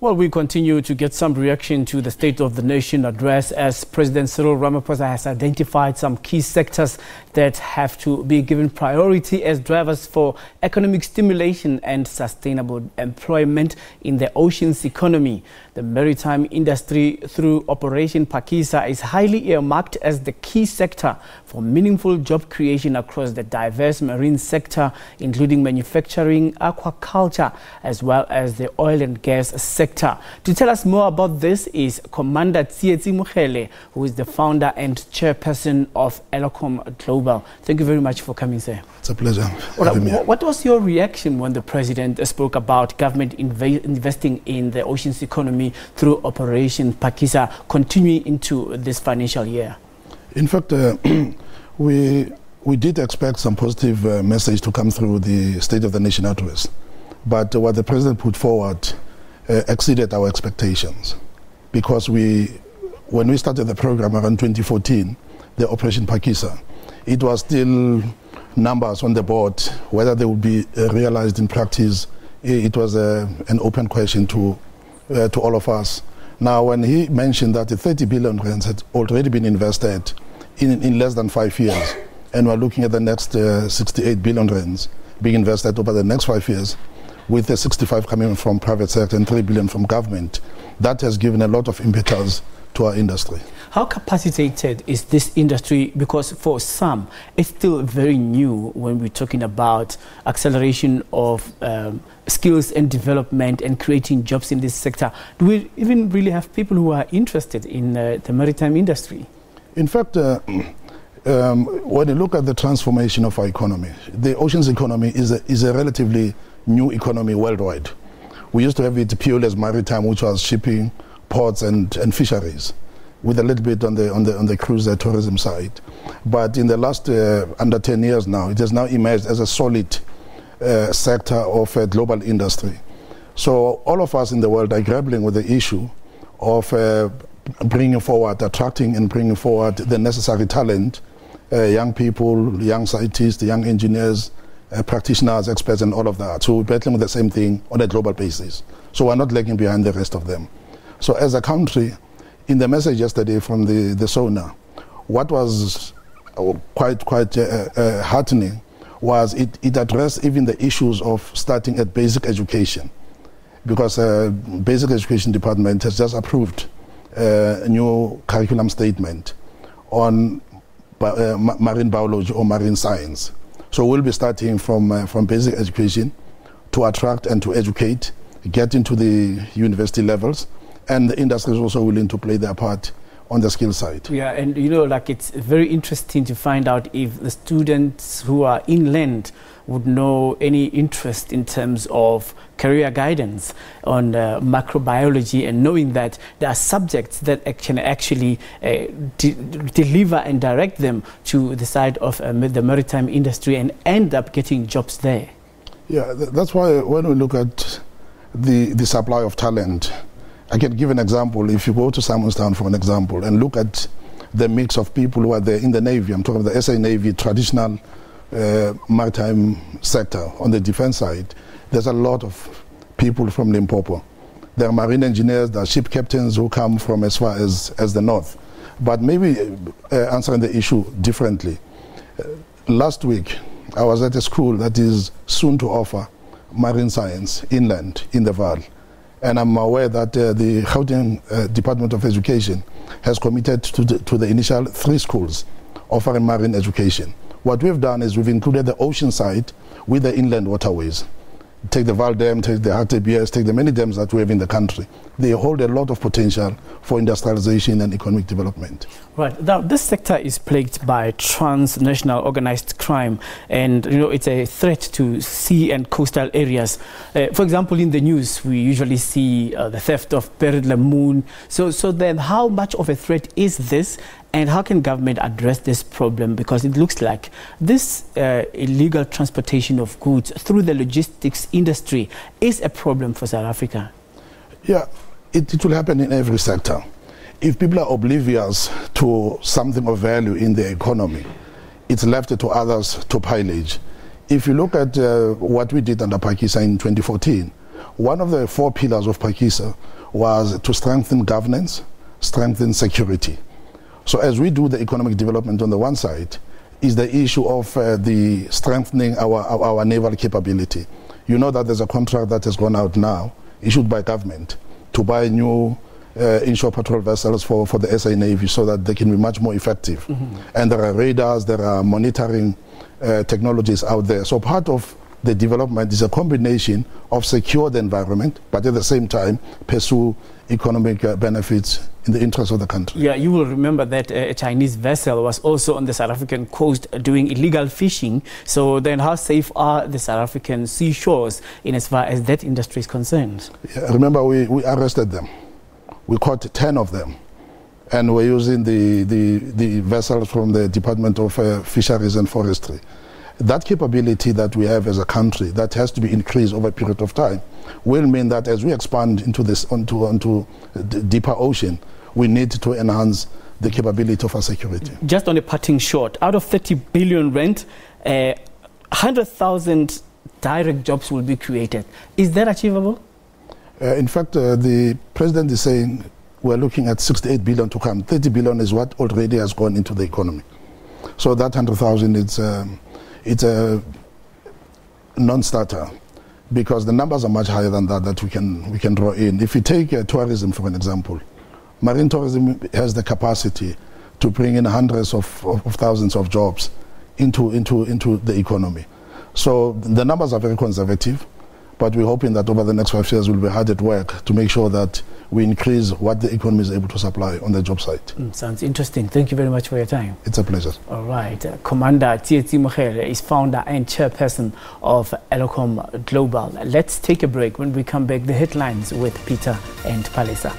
Well, we continue to get some reaction to the State of the Nation address as President Cyril Ramaphosa has identified some key sectors that have to be given priority as drivers for economic stimulation and sustainable employment in the oceans economy. The maritime industry through Operation Phakisa is highly earmarked as the key sector for meaningful job creation across the diverse marine sector, including manufacturing, aquaculture, as well as the oil and gas sector. To tell us more about this is Commander Tsietsi Mokhele, who is the founder and chairperson of Elekhom Global. Thank you very much for coming, sir. It's a pleasure. What was your reaction when the president spoke about government investing in the oceans economy through Operation Phakisa continuing into this financial year? In fact, we did expect some positive message to come through the State of the Nation address, but what the president put forward exceeded our expectations, because when we started the program around 2014, the Operation Phakisa, it was still numbers on the board. Whether they would be realized in practice, it was an open question to all of us. Now, when he mentioned that the 30 billion rands had already been invested in less than 5 years, and we're looking at the next 68 billion rands being invested over the next 5 years, with the 65 coming from private sector and 3 billion from government, that has given a lot of impetus to our industry. How capacitated is this industry? Because for some, it's still very new when we're talking about acceleration of skills and development and creating jobs in this sector. Do we even really have people who are interested in the maritime industry? In fact, when you look at the transformation of our economy, the oceans economy is a relatively new economy worldwide. We used to have it purely as maritime, which was shipping, ports and fisheries, with a little bit on the cruise tourism side. But in the last under 10 years now, it has now emerged as a solid sector of a global industry. So all of us in the world are grappling with the issue of bringing forward, attracting and bringing forward the necessary talent, young people, young scientists, young engineers, practitioners, experts, and all of that. So we're battling with the same thing on a global basis. So we're not lagging behind the rest of them. So as a country, in the message yesterday from the SONA, what was quite heartening was it addressed even the issues of starting at basic education, because basic education department has just approved a new curriculum statement on marine biology or marine science. So we'll be starting from basic education to attract and to educate, get into the university levels, and the industry is also willing to play their part on the skill side. Yeah, and you know, like, it's very interesting to find out if the students who are inland would know any interest in terms of career guidance on microbiology, and knowing that there are subjects that can actually deliver and direct them to the side of the maritime industry and end up getting jobs there. Yeah, that's why when we look at the supply of talent, I can give an example. If you go to Simonstown, for an example, and look at the mix of people who are there in the Navy, I'm talking about the SA Navy, traditional maritime sector on the defense side, there's a lot of people from Limpopo. There are marine engineers, there are ship captains who come from as far as the north. But maybe answering the issue differently. Last week, I was at a school that is soon to offer marine science inland in the Vaal. And I'm aware that the Gauteng Department of Education has committed to the initial 3 schools offering marine education. What we've done is we've included the ocean side with the inland waterways. Take the Vaal Dam, take the HTBS, take the many dams that we have in the country. They hold a lot of potential for industrialization and economic development. Right. Now, this sector is plagued by transnational organized crime, and you know, it's a threat to sea and coastal areas. For example, in the news, we usually see the theft of buried lemoon. So then how much of a threat is this, and how can government address this problem? Because it looks like this illegal transportation of goods through the logistics industry is a problem for South Africa. Yeah, it will happen in every sector. If people are oblivious to something of value in the economy, it's left to others to pillage. If you look at what we did under Phakisa in 2014, one of the 4 pillars of Phakisa was to strengthen governance, strengthen security. So as we do the economic development on the one side, is the issue of the strengthening our naval capability. You know that there's a contract that has gone out now, issued by government, to buy new inshore patrol vessels for the SA Navy so that they can be much more effective. And there are radars, there are monitoring technologies out there. So part of the development is a combination of secure the environment, but at the same time pursue economic benefits in the interest of the country. Yeah, you will remember that a Chinese vessel was also on the South African coast doing illegal fishing. So then how safe are the South African seashores in as far as that industry is concerned? Yeah, remember, we arrested them. We caught 10 of them. And we're using the vessels from the Department of Fisheries and Forestry. That capability that we have as a country that has to be increased over a period of time will mean that as we expand into this onto the deeper ocean, we need to enhance the capability of our security. Just on a parting shot, out of 30 billion rand, 100,000 direct jobs will be created. Is that achievable? In fact, the president is saying we're looking at 68 billion to come. 30 billion is what already has gone into the economy. So that 100,000, it's a non-starter, because the numbers are much higher than that we can draw in. If you take tourism for an example, marine tourism has the capacity to bring in hundreds of thousands of jobs into the economy. So the numbers are very conservative, but we're hoping that over the next 5 years we'll be hard at work to make sure that we increase what the economy is able to supply on the job site. Sounds interesting. Thank you very much for your time. It's a pleasure. All right. Commander Tsietsi Mokhele is founder and chairperson of Elekhom Global. Let's take a break. When we come back, the headlines with Peter and Palisa.